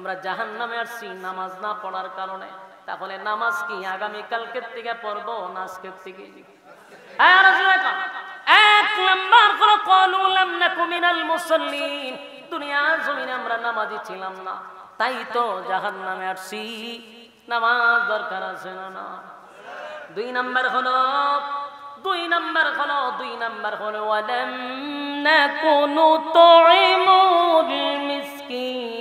আমরা জাহান্নামে আসছি নামাজ না পড়ার কারণে। তাহলে নামাজ কি আগামী কালকের থেকে পড়বো না আজকের থেকে? এক নাম্বার হলো ক্বালু লাম নাকু মিনাল মুসাল্লিন, দুনিয়ার জমিনে আমরা নামাজি ছিলাম না, তাই তো জাহান্নামে আসছি। নামাজ দরকার আছে না? দুই নাম্বার হলো ওয়ালাম নাকু নুতঈমুল মিসকিন।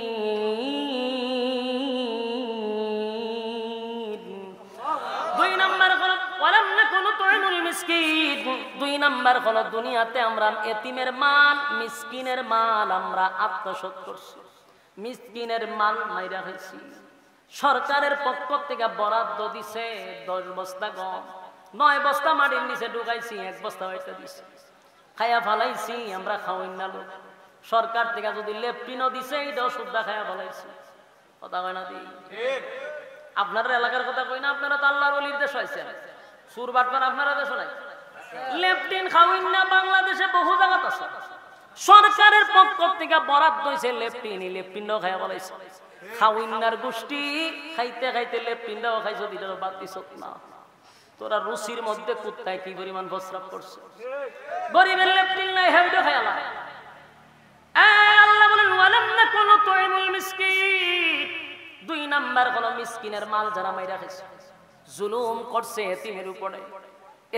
দুই নাম্বার হলো দুনিয়াতে আমরা এতিমের মাল, মিসকিনের মাল আমরা আত্মসাৎ করছি, মিসকিনের মাল মাইরা খাইছি। সরকারের পক্ষ থেকে বরাদ্দ দিছে 10 বস্তা গম, 9 বস্তা মাটির নিচে ঢুকাইছি, 1 বস্তা হয়তো দিছে, খায়া ফালাইছি আমরা। খাওয়াই না লোক। সরকার থেকে যদি লেপটিনও দিছে এইটাও সুদ্ধা খায়া ফালাইছি। কথা কয় না দি? আপনার এলাকার কথা কই না, আপনারা তো আল্লাহর ওলির দেশ হয়েছে, সুর বাটপার আপনারা দেশ নাই। লেপটিন খাওয়াই না বাংলাদেশে বহু জায়গা আছে, সরকারের পক্ষ থেকে বরাদ্দ হয়েছে লেপটিনও খায়া ফালাইছে। খাওয়াইনার গোষ্ঠী খাইতে খাইতে লেপটিনটাও খাইছো, দিটাও বাদ দিছ না। তোরা রুচির মধ্যে কুত্তায় কি পরিমাণ প্রস্রাব করছে। গরিবের লেপটিন নাই, হেউডো খায়ালা। আল্লাহ বলেন ওয়ালাম নাকু নুতঈমুল মিসকিন। 2 নাম্বার হলো মিসকিনের মাল যারা মাইরা খাইছে, জুলুম করছে এতিমের উপরে।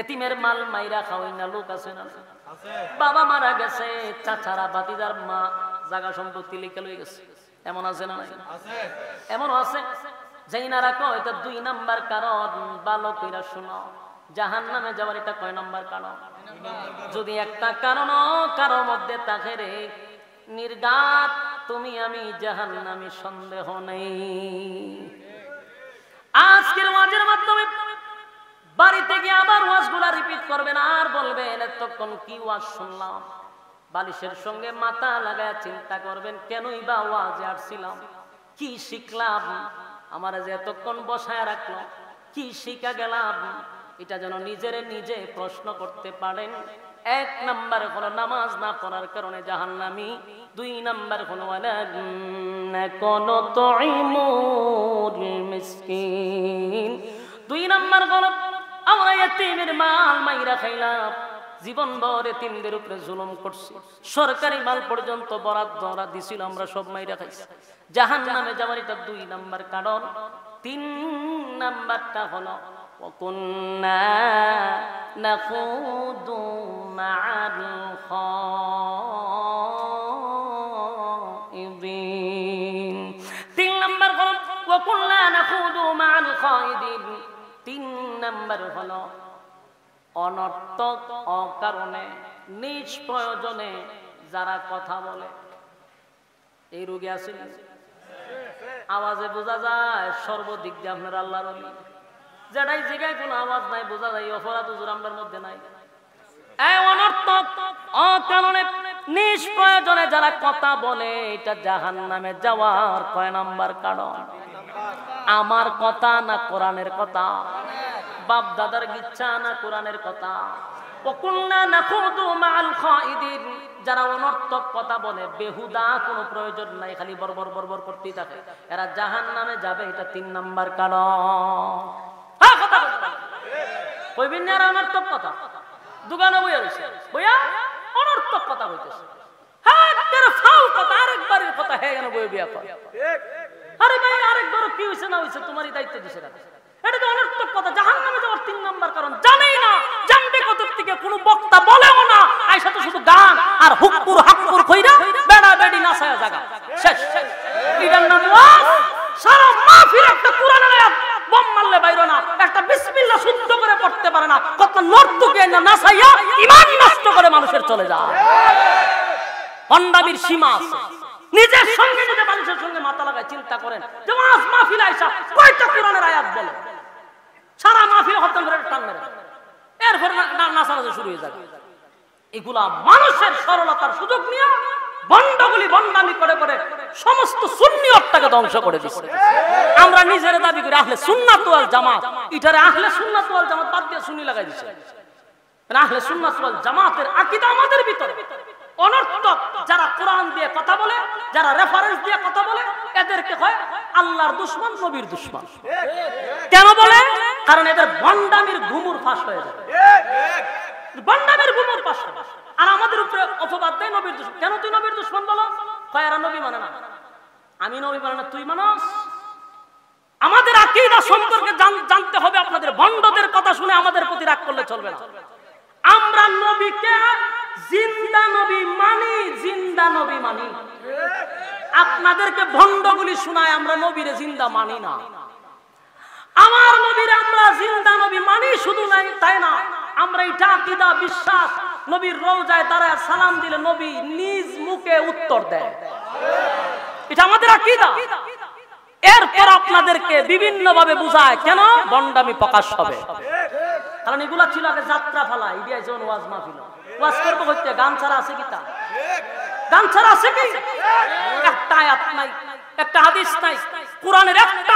এতিমের মাল মাইরা খাওয়াই না লোক আছে না? বাবা মারা গেছে, চাচারা বাতিদার মা জায়গা সম্পত্তি লিখে লয়ে গেছে, এমন আছে না? এমন আছে যাইনারা কয় এটা 2 নাম্বার কারণ। ভালো কইরা শুনো, জাহান্নামে যাওয়ার এটা কয় নাম্বার কারণ? যদি একটা কারণ কারো মধ্যে থাকে রে নির্ঘাত, তুমি আমি জাহান্নামী সন্দেহ নেই। আজকের ওয়াজের মাধ্যমে বাড়িতে গিয়ে আবার ওয়াজগুলা রিপিট করবেন আর বলবেন এতক্ষণ কি ওয়াজ শুনলাম। বালিশের সঙ্গে মাথা লাগায় চিন্তা করবেন কেনই বা ওয়াজে আসছিলাম, কি শিখলাম, আমার যে এতক্ষণ বসায় রাখলো, কি শিখা গেলাম, এটা যেন নিজে প্রশ্ন করতে পারেন। 1 নাম্বার হলো নামাজ না পড়ার কারণে জাহান্নামী। 2 নাম্বার হলো ওয়ালাম নাকু নুতঈমুল মিসকিন। 2 নাম্বার হলো আমরা এতিমের মাল মাইরা খাইলাম, জীবন ভর এতিমদের উপরে জুলুম করছি, সরকারি মাল পর্যন্ত বরাদ্দ দিছিল, আমরা সব মাইরা খাইছি। জাহান্নামে যাওয়ার এটা 2 নাম্বার কারণ। 3 নাম্বারটা হলো ওয়াকুন্না নাখুদু মা'আল খাইদিন। 3 নাম্বার হলো ওয়াকুন্না নাখুদু মা'আল খাইদিন। 3 নাম্বার হলো অনর্থক অকারণে নিষ্প্রয়োজনে যারা কথা বলে। এই রোগী আছে, আওয়াজে বোঝা যায় সর্বদিক দিয়ে আপনার আল্লাহর ওলি। যেটাই জায়গায় কোনো আওয়াজ নাই বোঝা যায় অপরাধ হুজুর আমরার মধ্যে নাই। অনর্থক অকারণে নিষ্প্রয়োজনে যারা কথা বলে এটা জাহান্নামে যাওয়ার কয় নাম্বার কারণ? আমার কথা না কোরআনের কথা? বাপ দাদার ইচ্ছা না কোরআনের কথা? ওয়াকুন্না নাখুদু মা'আল খাইদিন। যারা অনর্থক কথা বলে, বেহুদা কোনো প্রয়োজন নাই, খালি বরবর করতেই থাকে, এরা জাহান্নামে যাবে, এটা 3 নাম্বার কারণ। হ্যাঁ, কথা কইবেন না অনর্থক কথা? দোকানে বইয়া রইছে, বইয়া অনর্থক কথা হইতেছে। হ্যাঁ, তেরা ফাউ কথা, আরেকবারের কথা হয়ে গেল বই বিয়া কর। আরে ভাই, আরেকবার কি হইছে না হইছে তোমারই দায়িত্ব দিছে না, এটা তো অনর্থক কথা। জাহান্নামে যাওয়ার 3 নাম্বার কারণ জানেই না, জানবে কত থেকে কোনো বক্তা বলেও না, আইসা তো শুধু গান আর হাক্কুর কইরা বেড়া বেডি নাচায়া জায়গা শেষ। এটার নাম ওয়াজ। সারা মাহফিল একটা কোরআনের আয়াত বম মারলে বাইরো না, একটা বিসমিল্লাহ শুদ্ধ করে পড়তে পারে না, কত নর্তকে না নাচাইয়া ঈমান নষ্ট করে মানুষের চলে যায়। ভণ্ডামির সীমা আছে। নিজের সঙ্গে নিজে মানুষের সঙ্গে মাথা লাগায় চিন্তা করেন যে ওয়াজ মাহফিল আইসা কয়টা কোরআনের আয়াত বলে, সারা মাহফিল খতম করে টান মেরে এরপর নাচানাচি শুরু হয়ে যাবে। এগুলা মানুষের সরলতার সুযোগ নিয়ে বন্ডগুলি বন্ডামি করে করে সমস্ত সুন্নিয়তটাকে ধ্বংস করে দিচ্ছে। আমরা নিজের দাবি করি আহলে সুন্নাত ওয়াল জামাত, এটারে আহলে সুন্নাত ওয়াল জামাত বাদ দিয়ে সুন্নি লাগাই দিচ্ছে। আহলে সুন্নাত ওয়াল জামাতের আকীদা আমাদের ভিতরে, অনর্থক যারা কোরআন দিয়ে কথা বলে, যারা রেফারেন্স দিয়ে কথা বলে, এদেরকে হয় আল্লাহর দুশমন, নবীর দুশমন। কেন বলে? কারণ এদের ভণ্ডামির ঘুমুর ফাঁস হয়ে যাবে, ভণ্ডামির ঘুমুর ফাঁস হবে। আর আমাদের উপরে অপবাদ দেয় নবীর দুশমন। কেন তুই নবীর দুশমন বলো? কয় এরা নবী মানে না। আমি নবী মানে না, তুই মানস। আমাদের আকীদা সম্পর্কে জানতে হবে। আপনাদের ভণ্ডদের কথা শুনে আমাদের প্রতি রাগ করলে চলবে না। আমরা নবীকে জিন্দা নবী মানি, জিন্দা নবী মানি। আপনাদেরকে ভণ্ডগুলি শোনায় আমরা নবীরে জিন্দা মানি না। আমার নবীরে আমরা জিন্দা নবী মানি, শুধু নাই তাই না, আমরা এটা আকীদা বিশ্বাস, নবীর রওজায় দাঁড়ায় সালাম দিলে নবী নিজ মুখে উত্তর দেয়, এটা আমাদের আকীদা। এরপর আপনাদেরকে বিভিন্ন ভাবে বুঝায়, কেন ভণ্ডামি প্রকাশ হবে। কারণ এগুলা ছিল আগে যাত্রা ফালা, ইডিয়া যেমন ওয়াজ মাহফিল, ওয়াজ করবো হইতে গান ছাড়া আছে কি? তা গান ছাড়া আছে কি? একটা আয়াত নাই, একটা হাদিস নাই, কোরআনের একটা